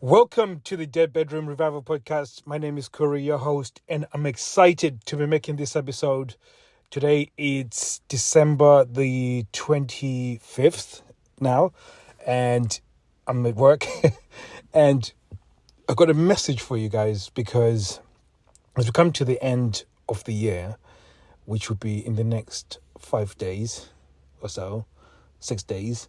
Welcome to the Dead Bedroom Revival Podcast. My name is Curry, your host, and I'm excited to be making this episode. Today it's December the 25th now, and I'm at work. And I've got a message for you guys because as we come to the end of the year, which will be in the next 5 days or so, 6 days,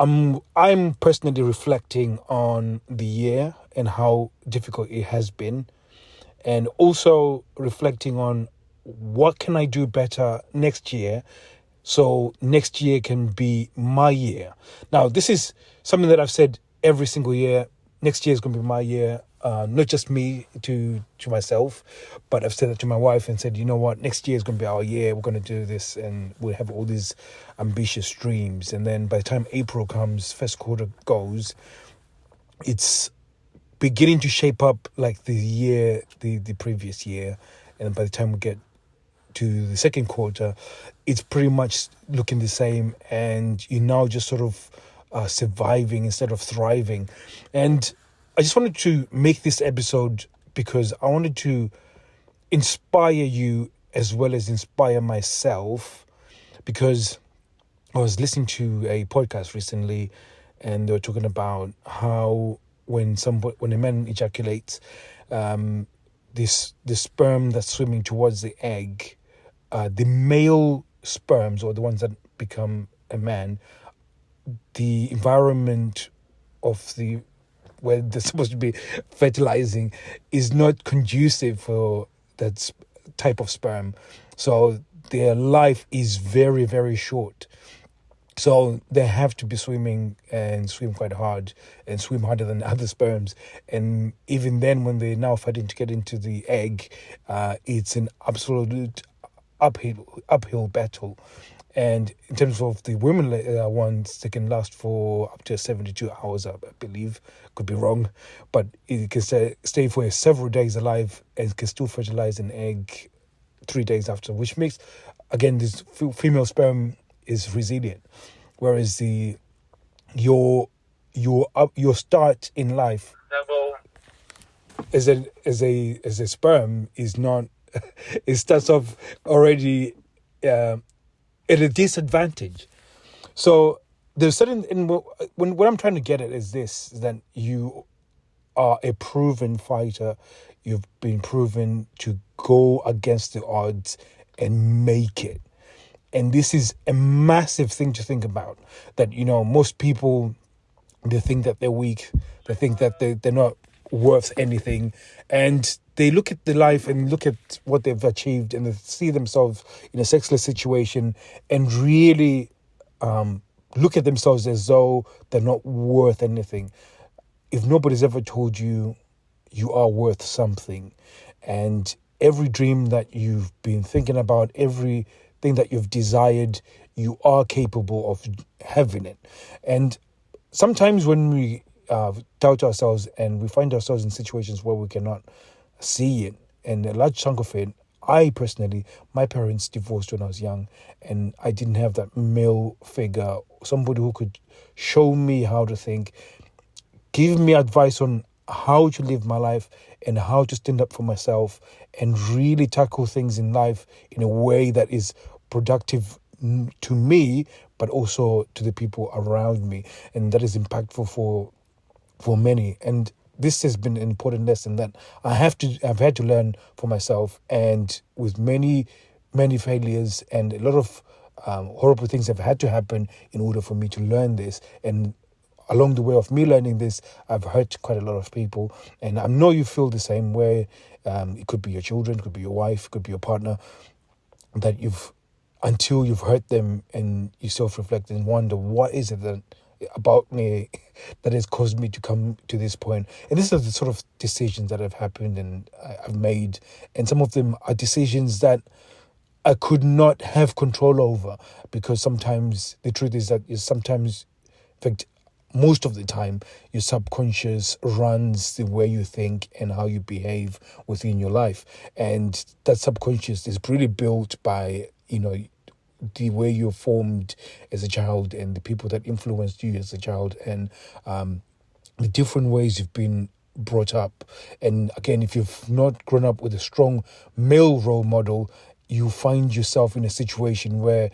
I'm personally reflecting on the year and how difficult it has been, and also reflecting on what can I do better next year so next year can be my year. Now, this is something that I've said every single year. Next year is going to be my year, not just me to myself, but I've said that to my wife and said, you know what, next year is going to be our year. We're going to do this and we'll have all these ambitious dreams. And then by the time April comes, first quarter goes, it's beginning to shape up like the previous year. And by the time we get to the second quarter, it's pretty much looking the same, and you're now just sort of surviving instead of thriving. And I just wanted to make this episode because I wanted to inspire you as well as inspire myself, because I was listening to a podcast recently and they were talking about how when a man ejaculates, this the sperm that's swimming towards the egg, the male sperms, or the ones that become a man, the environment of the where they're supposed to be fertilizing is not conducive for that type of sperm. So their life is very, very short. So they have to be swimming and swim quite hard and swim harder than other sperms. And even then, when they're now fighting to get into the egg, it's an absolute uphill battle. And in terms of the women ones, they can last for up to 72 hours, I believe. Could be wrong. But it can stay for several days alive and can still fertilize an egg 3 days after, which makes, again, this female sperm is resilient. Whereas your start in life as a sperm is not, it starts off already at a disadvantage. So there's certain, and when what I'm trying to get at is this: is that you are a proven fighter. You've been proven to go against the odds and make it. And this is a massive thing to think about. That, most people, they think that they're weak. They think that they're not worth anything. And they look at the life and look at what they've achieved, and they see themselves in a sexless situation and really look at themselves as though they're not worth anything. If nobody's ever told you you are worth something, and every dream that you've been thinking about, everything that you've desired, you are capable of having it. And sometimes when we doubt ourselves and we find ourselves in situations where we cannot see it, and a large chunk of it, I personally, my parents divorced when I was young, and I didn't have that male figure, somebody who could show me how to think, give me advice on how to live my life and how to stand up for myself and really tackle things in life in a way that is productive to me, but also to the people around me, and that is impactful for many. And this has been an important lesson that I've had to learn for myself, and with many failures and a lot of horrible things have had to happen in order for me to learn this. And along the way of me learning this, I've hurt quite a lot of people, and I know you feel the same way. It could be your children, it could be your wife, it could be your partner, that until you've hurt them and you self-reflect and wonder, what is it that about me that has caused me to come to this point? And these are the sort of decisions that have happened and I've made, and some of them are decisions that I could not have control over, because sometimes the truth is that sometimes, in fact, most of the time, your subconscious runs the way you think and how you behave within your life. And that subconscious is really built by, the way you're formed as a child and the people that influenced you as a child. And the different ways you've been brought up. And again, if you've not grown up with a strong male role model, you find yourself in a situation where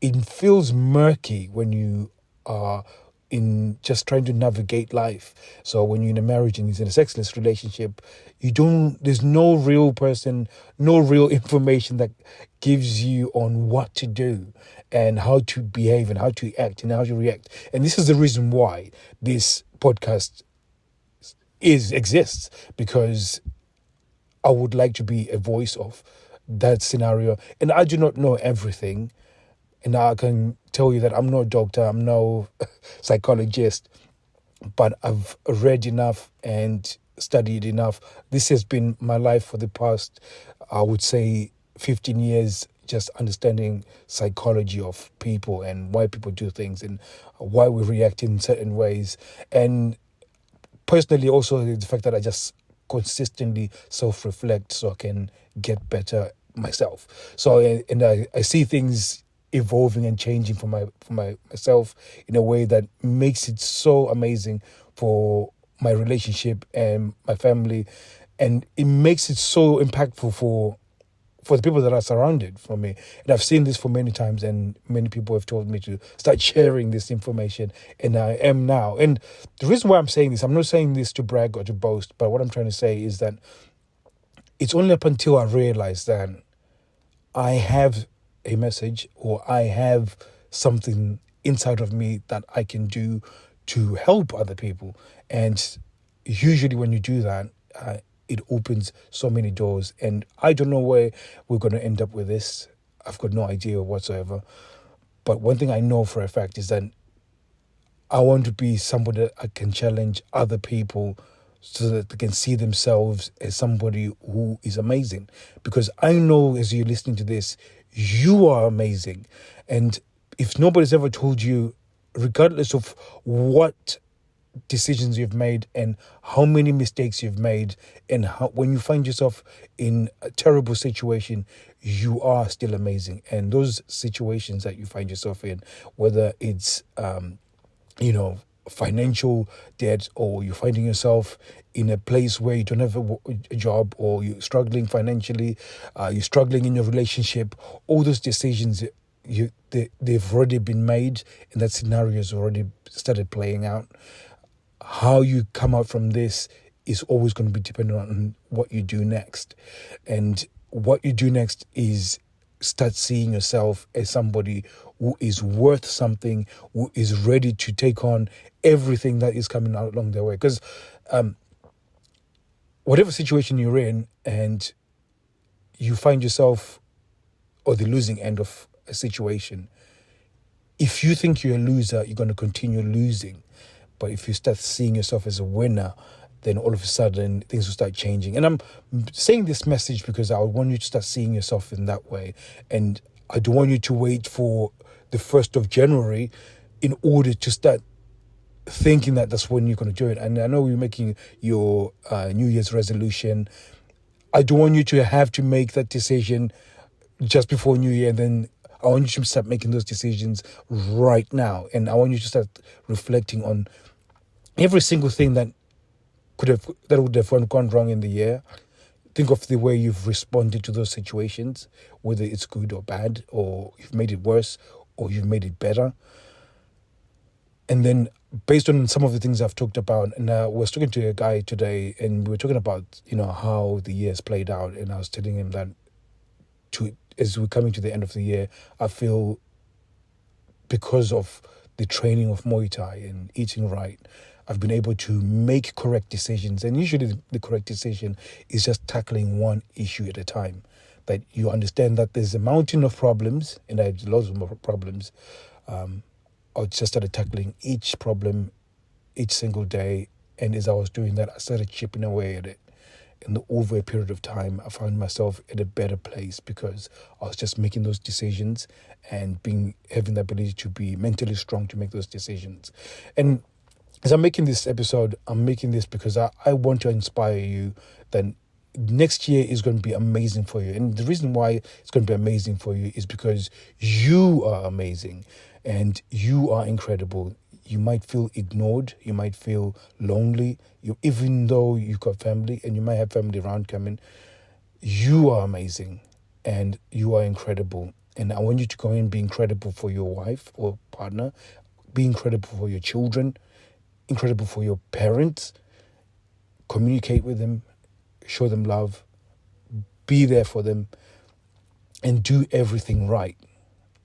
it feels murky when you are in just trying to navigate life. So when you're in a marriage and it's in a sexless relationship, there's no real person, no real information that gives you on what to do and how to behave and how to act and how to react. And this is the reason why this podcast exists, because I would like to be a voice of that scenario. And I do not know everything. And I can tell you that I'm no doctor, I'm no psychologist, but I've read enough and studied enough. This has been my life for the past, I would say, 15 years, just understanding psychology of people and why people do things and why we react in certain ways. And personally, also the fact that I just consistently self-reflect so I can get better myself. So, and I see things evolving and changing for myself in a way that makes it so amazing for my relationship and my family, and it makes it so impactful for the people that are surrounded from me. And I've seen this for many times, and many people have told me to start sharing this information, and I am now. And the reason why I'm saying this, I'm not saying this to brag or to boast, but what I'm trying to say is that it's only up until I realize that I have a message or I have something inside of me that I can do to help other people. And usually when you do that, it opens so many doors. And I don't know where we're going to end up with this. I've got no idea whatsoever. But one thing I know for a fact is that I want to be somebody that I can challenge other people so that they can see themselves as somebody who is amazing. Because I know, as you're listening to this, you are amazing. And if nobody's ever told you, regardless of what decisions you've made and how many mistakes you've made, and how, when you find yourself in a terrible situation, you are still amazing. And those situations that you find yourself in, whether it's financial debt, or you're finding yourself in a place where you don't have a job, or you're struggling financially, you're struggling in your relationship, all those decisions, they've already been made, and that scenario has already started playing out. How you come out from this is always going to be dependent on what you do next. And what you do next is start seeing yourself as somebody who is worth something, who is ready to take on everything that is coming out along their way. Because whatever situation you're in and you find yourself on the losing end of a situation, if you think you're a loser, you're going to continue losing. But if you start seeing yourself as a winner, then all of a sudden things will start changing. And I'm saying this message because I want you to start seeing yourself in that way. And I don't want you to wait for the 1st of January in order to start thinking that that's when you're going to do it. And I know you're making your New Year's resolution. I don't want you to have to make that decision just before New Year, and then I want you to start making those decisions right now. And I want you to start reflecting on every single thing that would have gone wrong in the year. Think of the way you've responded to those situations, whether it's good or bad, or you've made it worse, or you've made it better. And then based on some of the things I've talked about, and I was talking to a guy today, and we were talking about, how the year's played out. And I was telling him that as we're coming to the end of the year, I feel because of the training of Muay Thai and eating right, I've been able to make correct decisions. And usually the correct decision is just tackling one issue at a time. That you understand that there's a mountain of problems, and I have lots of problems. I just started tackling each problem each single day. And as I was doing that, I started chipping away at it. And over a period of time, I found myself at a better place because I was just making those decisions and having the ability to be mentally strong to make those decisions. And as I'm making this episode, I'm making this because I want to inspire you that next year is going to be amazing for you. And the reason why it's going to be amazing for you is because you are amazing and you are incredible. you might feel ignored, you might feel lonely, even though you've got family and you might have family around coming, you are amazing and you are incredible. And I want you to go and be incredible for your wife or partner, be incredible for your children, incredible for your parents. Communicate with them, show them love, be there for them, and do everything right.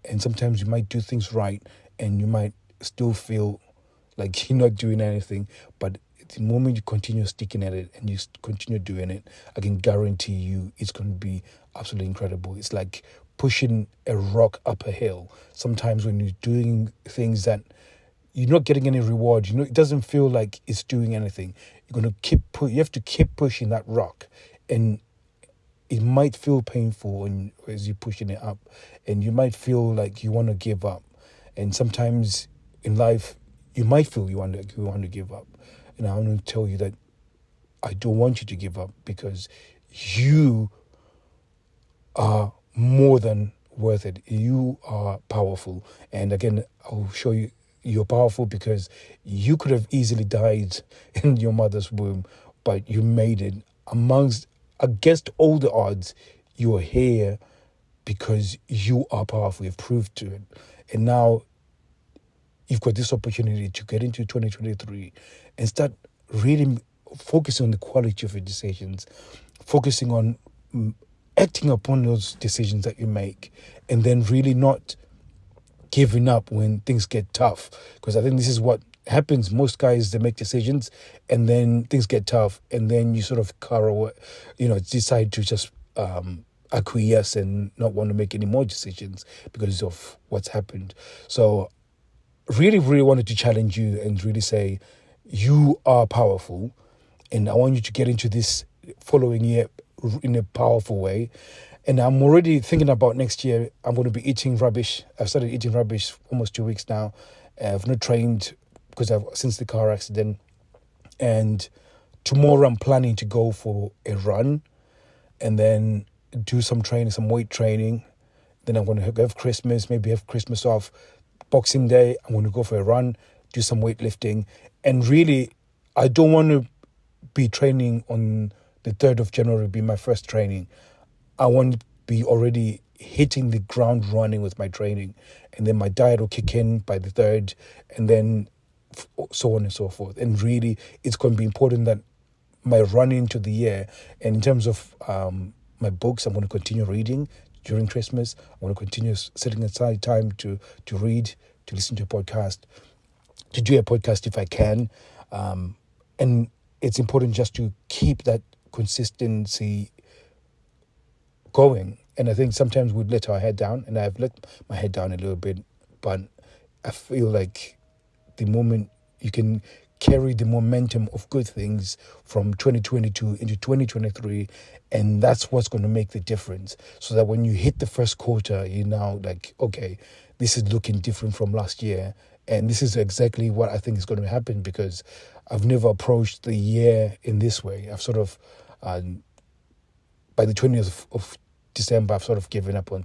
And sometimes you might do things right and you might still feel like you're not doing anything, but the moment you continue sticking at it and you continue doing it, I can guarantee you it's going to be absolutely incredible. It's like pushing a rock up a hill. Sometimes when you're doing things that you're not getting any reward, it doesn't feel like it's doing anything. You're going to you have to keep pushing that rock, and it might feel painful as you're pushing it up, and you might feel like you want to give up. And sometimes in life, you might feel you want to give up. And I want to tell you that I don't want you to give up, because you are more than worth it. You are powerful. And again, I'll show you you're powerful because you could have easily died in your mother's womb, but you made it against all the odds. You are here because you are powerful. You've proved to it. And now you've got this opportunity to get into 2023 and start really focusing on the quality of your decisions, focusing on acting upon those decisions that you make, and then really not giving up when things get tough. Because I think this is what happens. Most guys, they make decisions and then things get tough, and then you sort of decide to just acquiesce and not want to make any more decisions because of what's happened. So really, really wanted to challenge you and really say you are powerful, and I want you to get into this following year in a powerful way. And I'm already thinking about next year. I'm going to be eating rubbish. I've started eating rubbish almost 2 weeks now. I've not trained since the car accident. And tomorrow I'm planning to go for a run and then do some training, some weight training. Then I'm going to have Christmas, maybe have Christmas off. Boxing Day, I'm going to go for a run, do some weightlifting. And really, I don't want to be training on the 3rd of January, be my first training. I want to be already hitting the ground running with my training. And then my diet will kick in by the 3rd, and then so on and so forth. And really, it's going to be important that my run into the year, and in terms of my books, I'm going to continue reading during Christmas. I'm going to continue setting aside time to read, to listen to a podcast, to do a podcast if I can. And it's important just to keep that consistency going. And I think sometimes we let our head down, and I've let my head down a little bit, but I feel like the moment you can carry the momentum of good things from 2022 into 2023, and that's what's going to make the difference. So that when you hit the first quarter, you're now like, okay, this is looking different from last year. And this is exactly what I think is going to happen, because I've never approached the year in this way. I've sort of, by the 20th of December, I've sort of given up on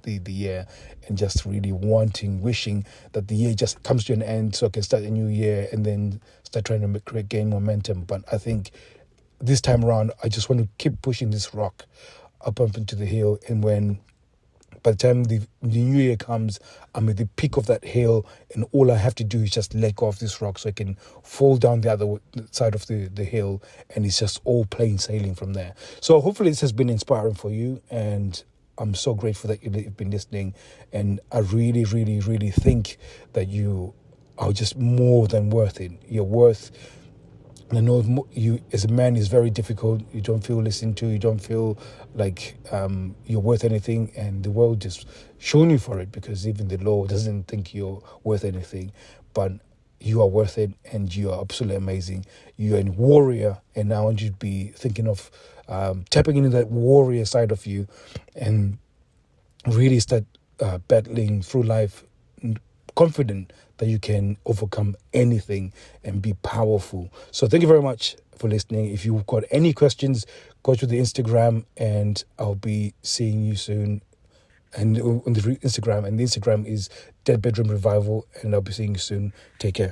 the year, and just really wishing that the year just comes to an end so I can start a new year and then start trying to gain momentum. But I think this time around, I just want to keep pushing this rock up into the hill. And by the time the new year comes, I'm at the peak of that hill, and all I have to do is just let go of this rock so I can fall down the other side of the hill, and it's just all plain sailing from there. So hopefully this has been inspiring for you, and I'm so grateful that you've been listening. And I really, really, really think that you are just more than worth it. You're worth. And I know you, as a man, is very difficult. You don't feel listened to. You don't feel like you're worth anything. And the world is showing you for it, because even the law doesn't think you're worth anything. But you are worth it, and you are absolutely amazing. You're a warrior, and I want you to be thinking of tapping into that warrior side of you and really start battling through life confident that you can overcome anything and be powerful. So thank you very much for listening. If you've got any questions, go to the Instagram, and I'll be seeing you soon. and on the Instagram. And the Instagram is Dead Bedroom Revival. And I'll be seeing you soon. Take care.